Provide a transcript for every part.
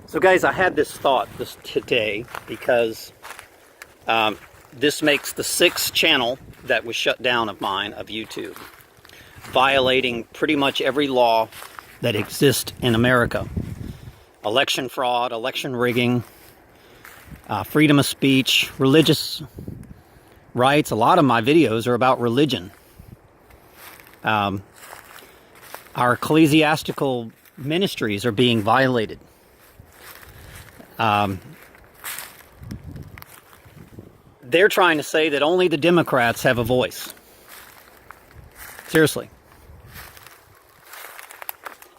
So guys, I had this thought today because this makes the 6th channel that was shut down of mine of YouTube, violating pretty much every law that exists in America. Election fraud, election rigging, freedom of speech, religious rights. A lot of my videos are about religion. Our ecclesiastical ministries are being violated. They're trying to say that only the Democrats have a voice. Seriously.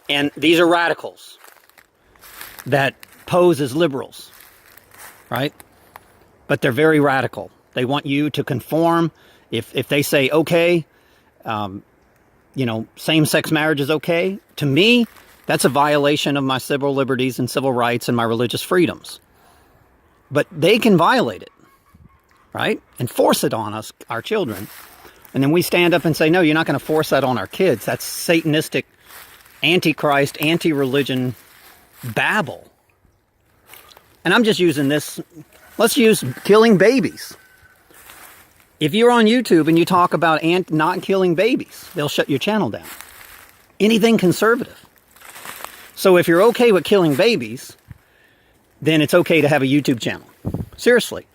And these are radicals that pose as liberals, right? But they're very radical. They want you to conform. If they say, okay, same-sex marriage is okay, to me, that's a violation of my civil liberties and civil rights and my religious freedoms. But they can violate it, right? And force it on us, our children. And then we stand up and say, no, you're not going to force that on our kids. That's satanistic, antichrist, anti-religion babble. And I'm just using this. Let's use killing babies. If you're on YouTube and you talk about not killing babies, they'll shut your channel down. Anything conservative. So if you're okay with killing babies, then it's okay to have a YouTube channel. Seriously.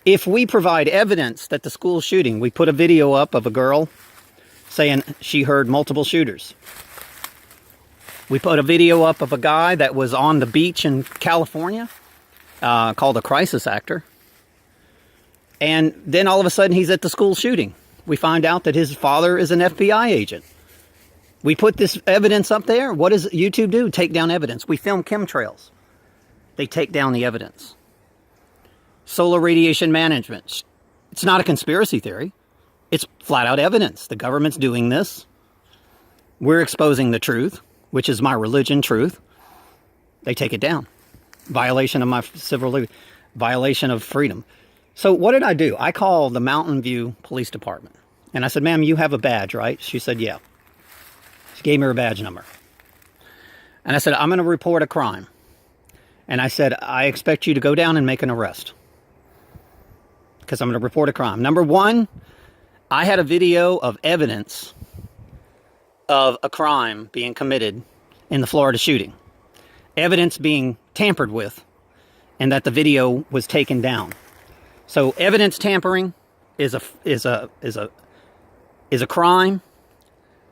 If we provide evidence that the school shooting, we put a video up of a girl saying she heard multiple shooters. We put a video up of a guy that was on the beach in California, called a crisis actor. And then all of a sudden he's at the school shooting. We find out that his father is an FBI agent. We put this evidence up there. What does YouTube do? Take down evidence. We film chemtrails. They take down the evidence. Solar radiation management. It's not a conspiracy theory. It's flat out evidence. The government's doing this. We're exposing the truth, which is my religion, truth. They take it down. Violation of my civil liberty. Violation of freedom. So what did I do? I called the Mountain View Police Department. And I said, ma'am, you have a badge, right? She said, yeah. She gave me her badge number. And I said, I'm going to report a crime. And I said, I expect you to go down and make an arrest. Because I'm going to report a crime. Number one, I had a video of evidence of a crime being committed in the Florida shooting. Evidence being tampered with, and that the video was taken down. So evidence tampering is a crime,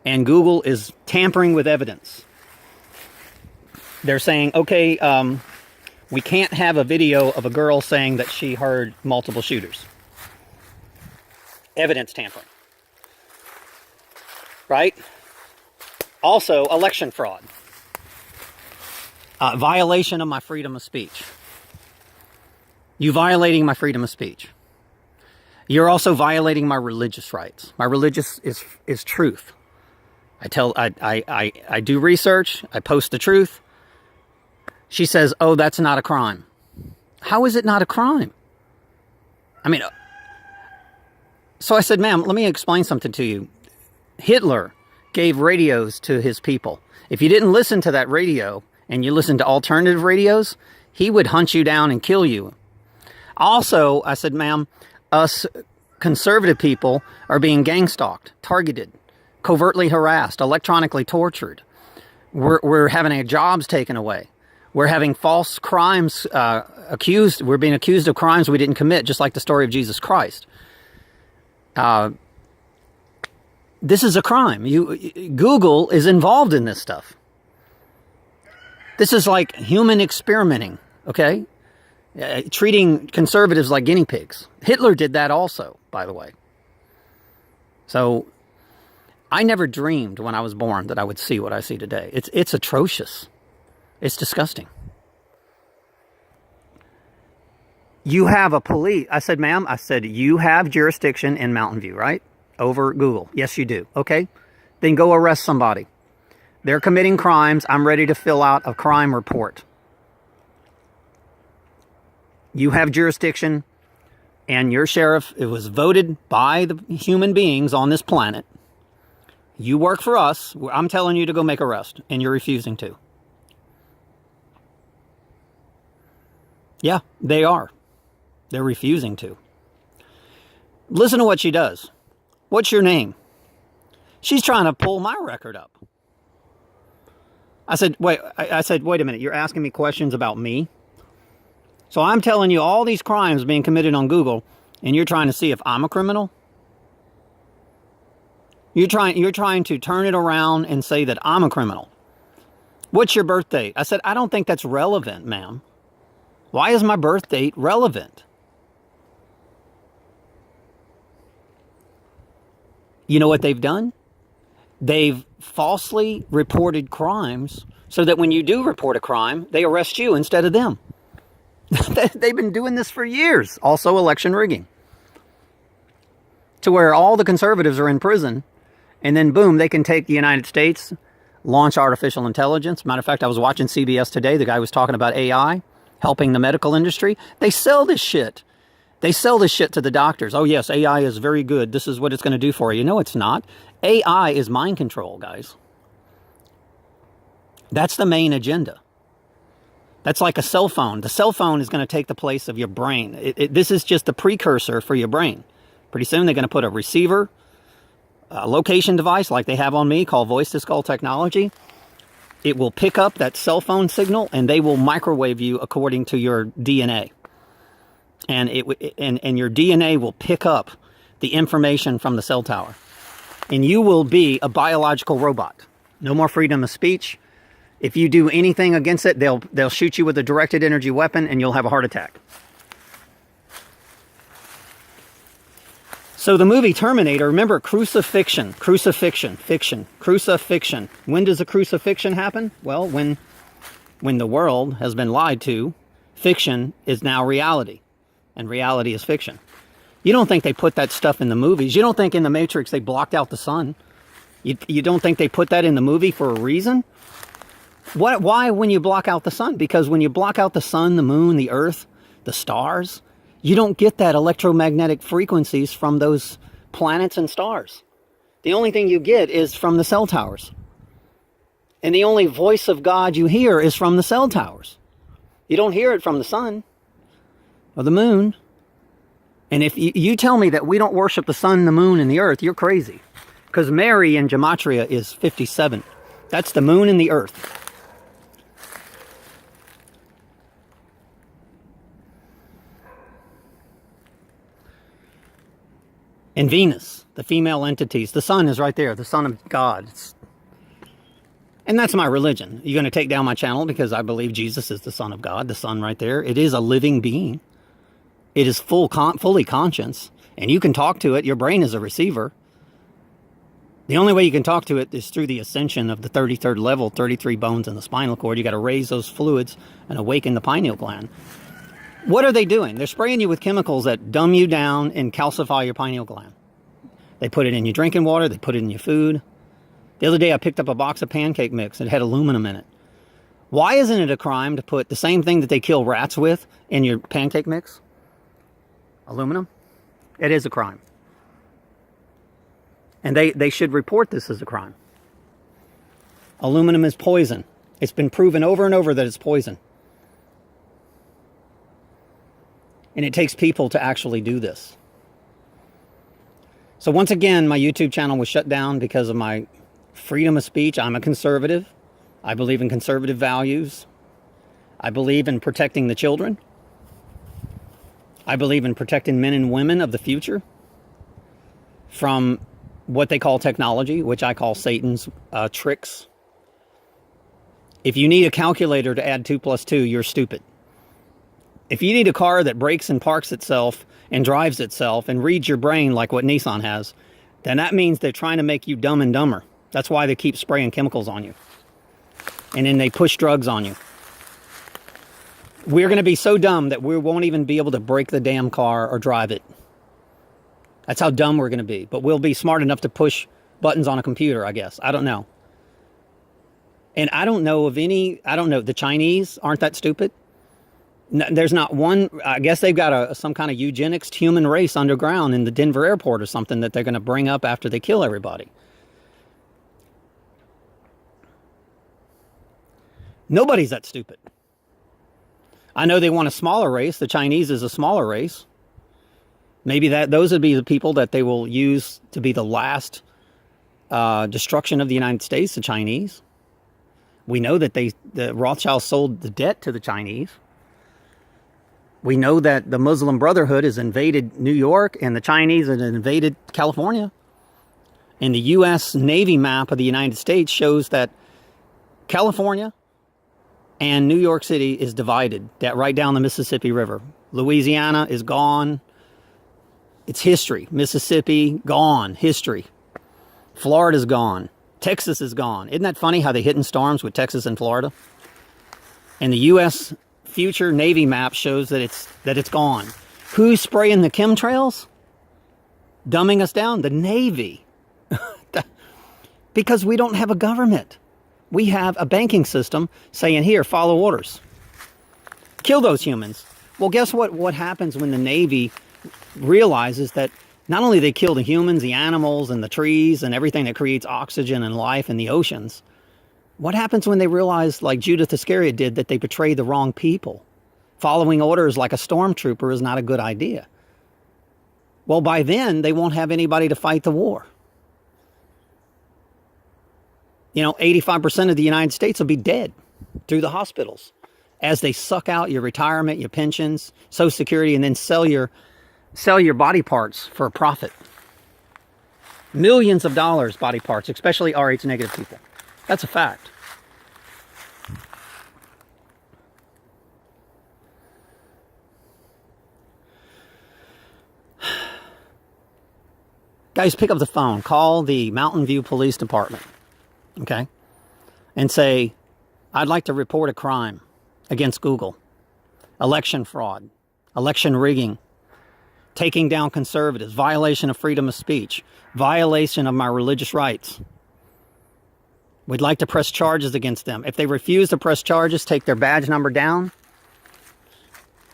and Google is tampering with evidence. They're saying, okay, we can't have a video of a girl saying that she heard multiple shooters. Evidence tampering. Right? Also, election fraud. Violation of my freedom of speech. You violating my freedom of speech. You're also violating my religious rights. My religious is truth. I do research. I post the truth. She says, oh, that's not a crime. How is it not a crime? I mean, so I said, ma'am, let me explain something to you. Hitler gave radios to his people. If you didn't listen to that radio and you listened to alternative radios, he would hunt you down and kill you. Also, I said, ma'am, us conservative people are being gang-stalked, targeted, covertly harassed, electronically tortured. We're having our jobs taken away. We're having false crimes accused. We're being accused of crimes we didn't commit, just like the story of Jesus Christ. This is a crime. Google is involved in this stuff. This is like human experimenting, okay? Treating conservatives like guinea pigs. Hitler did that also, by the way. So I never dreamed when I was born that I would see what I see today. It's atrocious. It's disgusting. You have a police. I said, ma'am, you have jurisdiction in Mountain View, right? Over Google. Yes, you do. Okay. Then go arrest somebody. They're committing crimes. I'm ready to fill out a crime report. You have jurisdiction, and your sheriff, it was voted by the human beings on this planet. You work for us. I'm telling you to go make arrest, and you're refusing to. Yeah, they are. They're refusing to. Listen to what she does. What's your name? She's trying to pull my record up. I said, wait a minute. You're asking me questions about me? So I'm telling you all these crimes being committed on Google, and you're trying to see if I'm a criminal? You're trying to turn it around and say that I'm a criminal. What's your birth date? I said, I don't think that's relevant, ma'am. Why is my birth date relevant? You know what they've done? They've falsely reported crimes so that when you do report a crime, they arrest you instead of them. They've been doing this for years. Also election rigging. To where all the conservatives are in prison, and then boom, they can take the United States, launch artificial intelligence. Matter of fact, I was watching CBS today. The guy was talking about AI helping the medical industry. They sell this shit. They sell this shit to the doctors. Oh, yes, AI is very good. This is what it's going to do for you. No, it's not. AI is mind control, guys. That's the main agenda. That's like a cell phone. The cell phone is going to take the place of your brain. This is just the precursor for your brain. Pretty soon they're going to put a receiver, a location device like they have on me called voice-to-skull technology. It will pick up that cell phone signal and they will microwave you according to your DNA. And your DNA will pick up the information from the cell tower. And you will be a biological robot. No more freedom of speech. If you do anything against it, they'll shoot you with a directed energy weapon and you'll have a heart attack. So the movie Terminator, remember crucifixion. When does a crucifixion happen? Well, when the world has been lied to, fiction is now reality. And reality is fiction. You don't think they put that stuff in the movies. You don't think in The Matrix they blocked out the sun. You don't think they put that in the movie for a reason? Why when you block out the sun? Because when you block out the sun, the moon, the earth, the stars, you don't get that electromagnetic frequencies from those planets and stars. The only thing you get is from the cell towers. And the only voice of God you hear is from the cell towers. You don't hear it from the sun or the moon. And if you tell me that we don't worship the sun, the moon, and the earth, you're crazy. Because Mary in Gematria is 57. That's the moon and the earth. And Venus, the female entities. The sun is right there, the son of God. And that's my religion. You're going to take down my channel because I believe Jesus is the son of God, the sun right there. It is a living being. It is fully conscious. And you can talk to it. Your brain is a receiver. The only way you can talk to it is through the ascension of the 33rd level, 33 bones in the spinal cord. You got to raise those fluids and awaken the pineal gland. What are they doing? They're spraying you with chemicals that dumb you down and calcify your pineal gland. They put it in your drinking water. They put it in your food. The other day I picked up a box of pancake mix. It had aluminum in it. Why isn't it a crime to put the same thing that they kill rats with in your pancake mix? Aluminum? It is a crime. And they should report this as a crime. Aluminum is poison. It's been proven over and over that it's poison. And it takes people to actually do this. So once again, my YouTube channel was shut down because of my freedom of speech. I'm a conservative. I believe in conservative values. I believe in protecting the children. I believe in protecting men and women of the future from what they call technology, which I call Satan's tricks. If you need a calculator to add 2 plus 2, you're stupid. If you need a car that brakes and parks itself and drives itself and reads your brain like what Nissan has, then that means they're trying to make you dumb and dumber. That's why they keep spraying chemicals on you. And then they push drugs on you. We're going to be so dumb that we won't even be able to brake the damn car or drive it. That's how dumb we're going to be. But we'll be smart enough to push buttons on a computer, I guess. I don't know. And I don't know, the Chinese aren't that stupid. There's not one. I guess they've got some kind of eugenics human race underground in the Denver airport or something that they're going to bring up after they kill everybody. Nobody's that stupid. I know they want a smaller race. The Chinese is a smaller race. Maybe those would be the people that they will use to be the last destruction of the United States, the Chinese. We know that the Rothschilds sold the debt to the Chinese. We know that the Muslim Brotherhood has invaded New York and the Chinese have invaded California. And the U.S. Navy map of the United States shows that California and New York City is divided, that right down the Mississippi River. Louisiana is gone. It's history. Mississippi, gone. History. Florida's gone. Texas is gone. Isn't that funny how they hit in storms with Texas and Florida? And the U.S. future Navy map shows that it's gone. Who's spraying the chemtrails? Dumbing us down? The Navy. Because we don't have a government. We have a banking system saying, here, follow orders. Kill those humans. Well, guess what? What happens when the Navy realizes that not only they kill the humans, the animals, and the trees, and everything that creates oxygen and life in the oceans, what happens when they realize, like Judith Iscariot did, that they betrayed the wrong people? Following orders like a stormtrooper is not a good idea. Well, by then, they won't have anybody to fight the war. 85% of the United States will be dead through the hospitals as they suck out your retirement, your pensions, Social Security, and then sell your body parts for a profit. Millions of dollars body parts, especially Rh negative people. That's a fact. Guys, pick up the phone. Call the Mountain View Police Department. Okay? And say, I'd like to report a crime against Google. Election fraud. Election rigging. Taking down conservatives. Violation of freedom of speech. Violation of my religious rights. We'd like to press charges against them. If they refuse to press charges, take their badge number down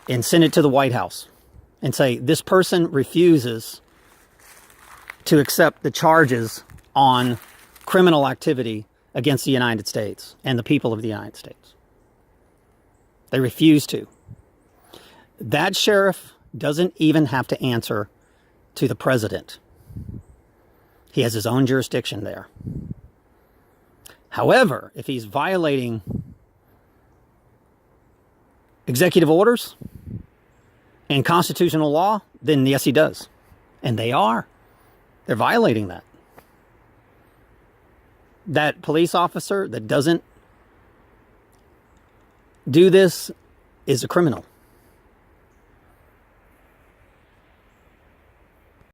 and send it to the White House. And say, this person refuses to accept the charges on criminal activity against the United States and the people of the United States. They refuse to. That sheriff doesn't even have to answer to the president. He has his own jurisdiction there. However, if he's violating executive orders and constitutional law, then yes, he does. And they are. They're violating that. That police officer that doesn't do this is a criminal.